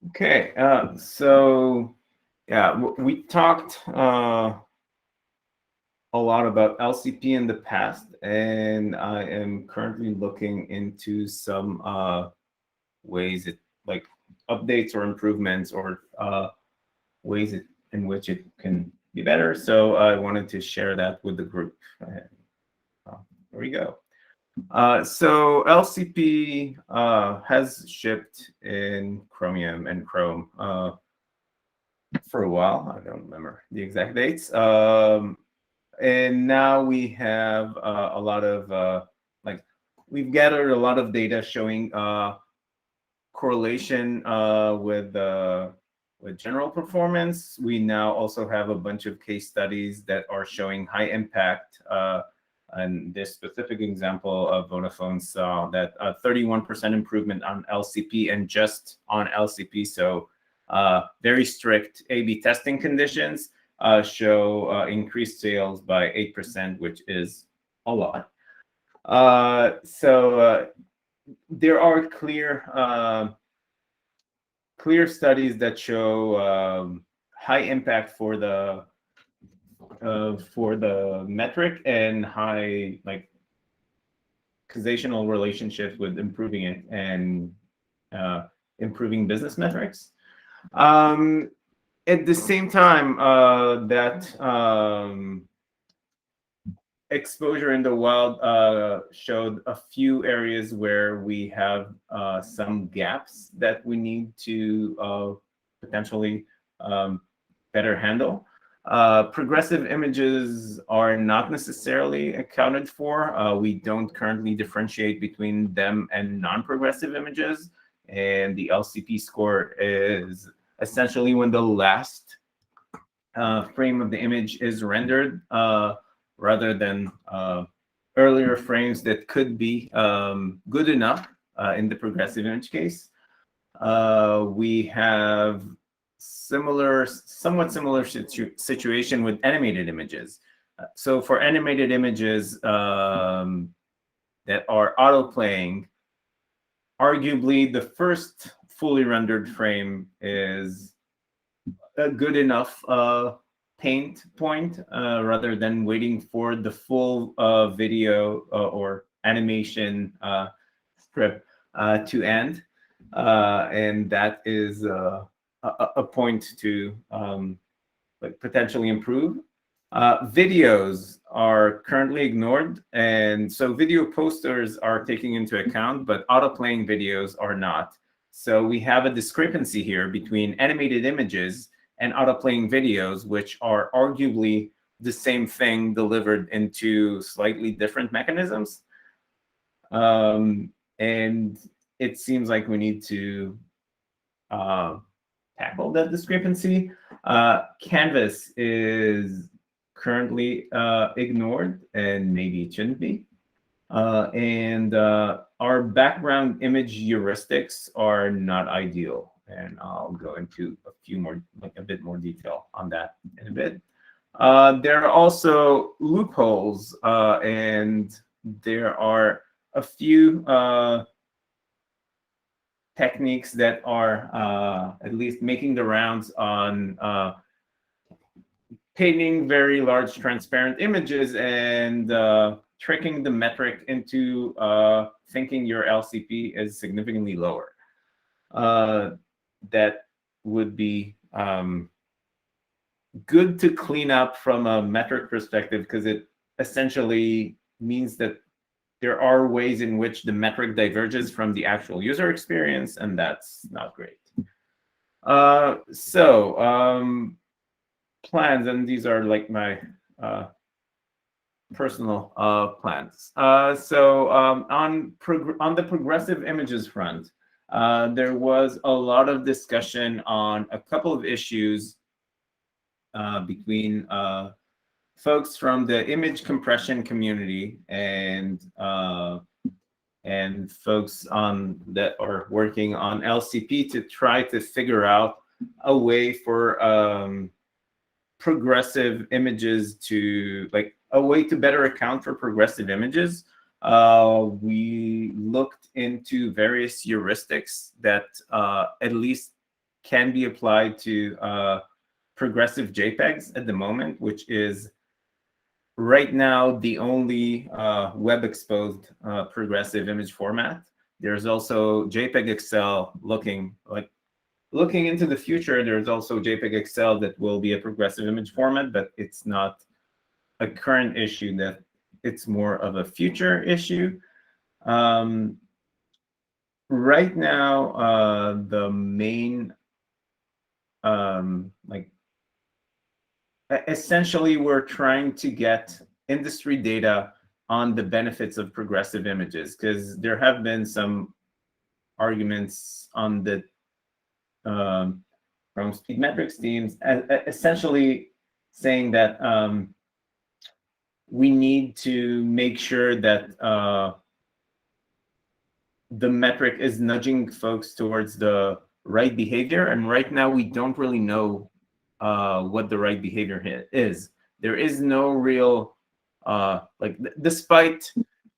Okay, so yeah, we talked a lot about LCP in the past, and I am currently looking into some ways it like updates or improvements or ways in which it can be better. So I wanted to share that with the group. Here we go. So LCP has shipped in Chromium and Chrome for a while. I don't remember the exact dates. And now we have a lot of like we've gathered a lot of data showing correlation with general performance. We now also have a bunch of case studies that are showing high impact. And this specific example of Vodafone saw that 31% improvement on LCP and just on LCP. So very strict A/B testing conditions show increased sales by 8%, which is a lot. So there are clear studies that show high impact for the metric and high causational relationships with improving it and improving business metrics. At the same time, that exposure in the wild showed a few areas where we have some gaps that we need to potentially better handle. Progressive images are not necessarily accounted for. We don't currently differentiate between them and non-progressive images. And the LCP score is essentially when the last frame of the image is rendered rather than earlier frames that could be good enough in the progressive image case. We have somewhat similar situation with animated images. So for animated images that are auto-playing, arguably the first fully rendered frame is a good enough paint point rather than waiting for the full video or animation strip to end. And that is a point to potentially improve. Videos are currently ignored, and so video posters are taken into account, but auto-playing videos are not. So we have a discrepancy here between animated images and auto-playing videos, which are arguably the same thing delivered into slightly different mechanisms. And it seems like we need to tackle that discrepancy. Canvas is currently ignored, and maybe it shouldn't be. And our background image heuristics are not ideal. And I'll go into a bit more detail on that in a bit. There are also loopholes, and there are a few techniques that are at least making the rounds on painting very large transparent images and tricking the metric into thinking your LCP is significantly lower. That would be good to clean up from a metric perspective, because it essentially means that there are ways in which the metric diverges from the actual user experience, and that's not great. Plans, and these are like my personal plans. On the progressive images front, there was a lot of discussion on a couple of issues between folks from the image compression community and folks that are working on LCP to try to figure out a way for progressive images to a way to better account for progressive images. We looked into various heuristics that at least can be applied to progressive JPEGs at the moment, which is right now the only web exposed progressive image format. There's also JPEG XL looking into the future. There's also JPEG XL that will be a progressive image format, but it's not a current issue. That it's more of a future issue. Right now, the main essentially, we're trying to get industry data on the benefits of progressive images, because there have been some arguments on the from Speedmetrics teams, essentially saying that we need to make sure that the metric is nudging folks towards the right behavior. And right now, we don't really know what the right behavior is. There is no real, despite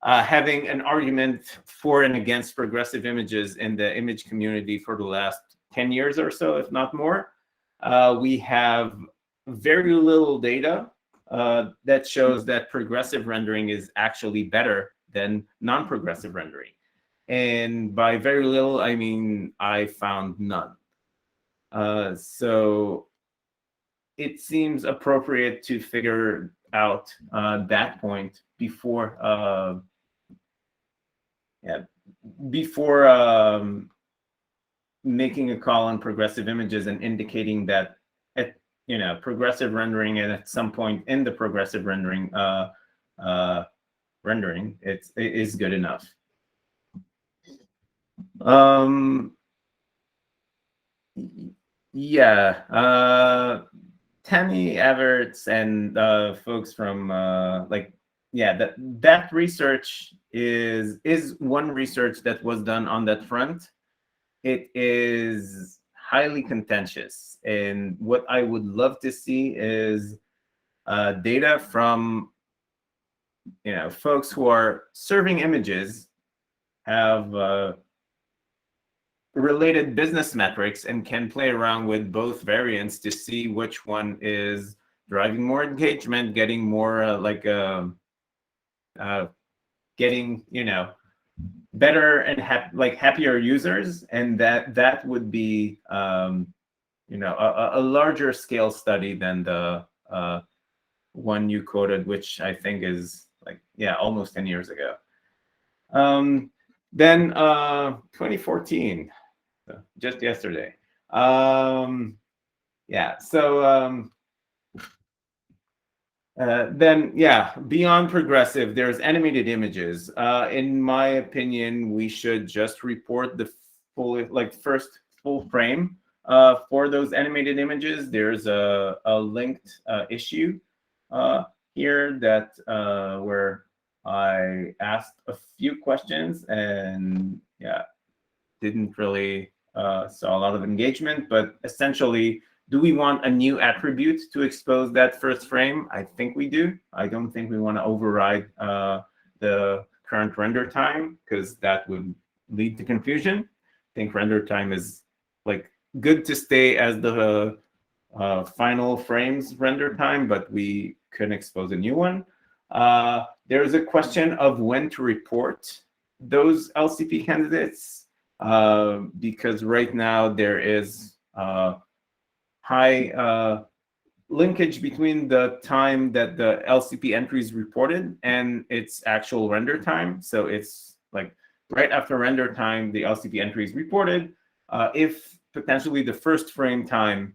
having an argument for and against progressive images in the image community for the last 10 years or so, if not more, we have very little data that shows that progressive rendering is actually better than non-progressive rendering. And by very little, I mean I found none. So it seems appropriate to figure out that point before making a call on progressive images and indicating that progressive rendering, and at some point in the progressive rendering it is good enough. Tammy Everts and folks from that research is one research that was done on that front. It is highly contentious, and what I would love to see is data from folks who are serving images, have related business metrics, and can play around with both variants to see which one is driving more engagement, getting more getting better and happier users. And that would be a larger scale study than the one you quoted, which I think is almost 10 years ago. Then 2014, so just yesterday. Then beyond progressive, there's animated images. In my opinion, we should just report the first full frame for those animated images. There's a linked issue here that where I asked a few questions, and didn't really saw a lot of engagement. But essentially, do we want a new attribute to expose that first frame? I think we do. I don't think we want to override the current render time, because that would lead to confusion. I think render time is good to stay as the final frames render time, but we could expose a new one. There's a question of when to report those LCP candidates, because right now there is high linkage between the time that the LCP entry is reported and its actual render time. So it's right after render time, the LCP entry is reported. If potentially the first frame time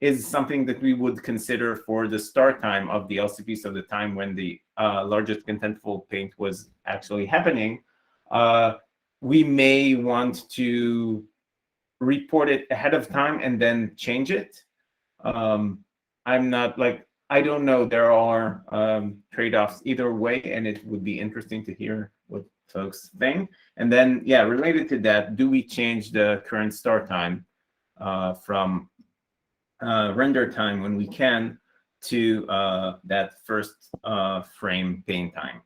is something that we would consider for the start time of the LCP, so the time when the largest contentful paint was actually happening, we may want to report it ahead of time and then change it. I'm not I don't know. There are trade-offs either way, and it would be interesting to hear what folks think. And then, related to that, do we change the current start time from render time when we can to that first frame paint time?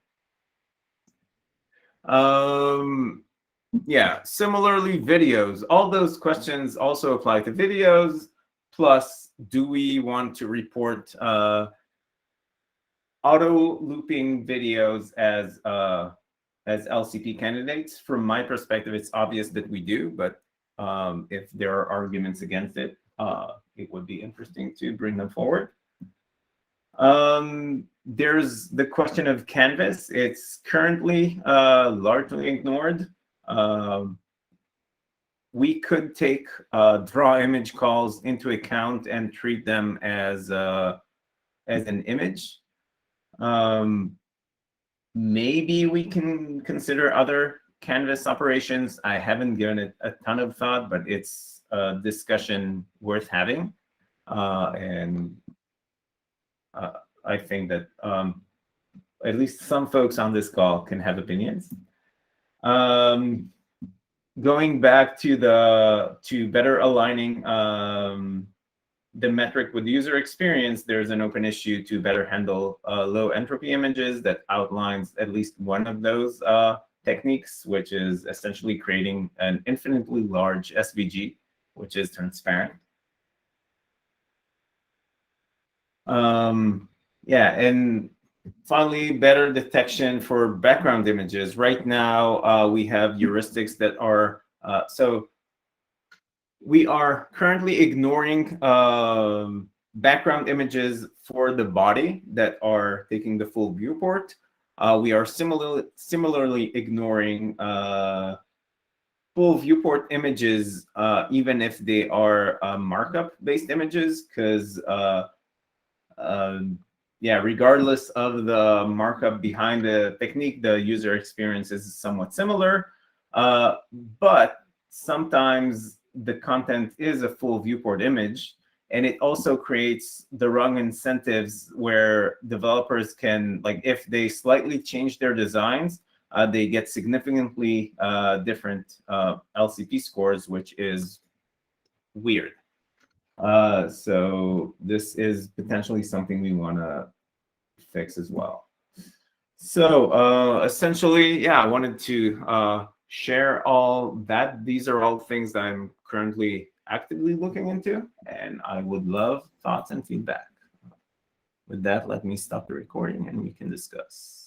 Yeah, similarly, videos. All those questions also apply to videos. Plus, do we want to report auto looping videos as LCP candidates? From my perspective, it's obvious that we do, but if there are arguments against it, it would be interesting to bring them forward. There's the question of Canvas. It's currently largely ignored. We could take draw image calls into account and treat them as an image. Maybe we can consider other Canvas operations. I haven't given it a ton of thought, but it's a discussion worth having. And I think that at least some folks on this call can have opinions. Going back to better aligning the metric with user experience, there's an open issue to better handle low entropy images that outlines at least one of those techniques, which is essentially creating an infinitely large SVG, which is transparent. Yeah, and finally, better detection for background images. Right now, we have heuristics that are, so we are currently ignoring background images for the body that are taking the full viewport. We are similarly ignoring full viewport images, even if they are markup-based images, because yeah, regardless of the markup behind the technique, the user experience is somewhat similar. But sometimes the content is a full viewport image, and it also creates the wrong incentives where developers can, like, if they slightly change their designs, they get significantly different LCP scores, which is weird. So this is potentially something we want to fix as well. So essentially, yeah, I wanted to share all that. These are all things that I'm currently actively looking into, and I would love thoughts and feedback. With that, let me stop the recording and we can discuss.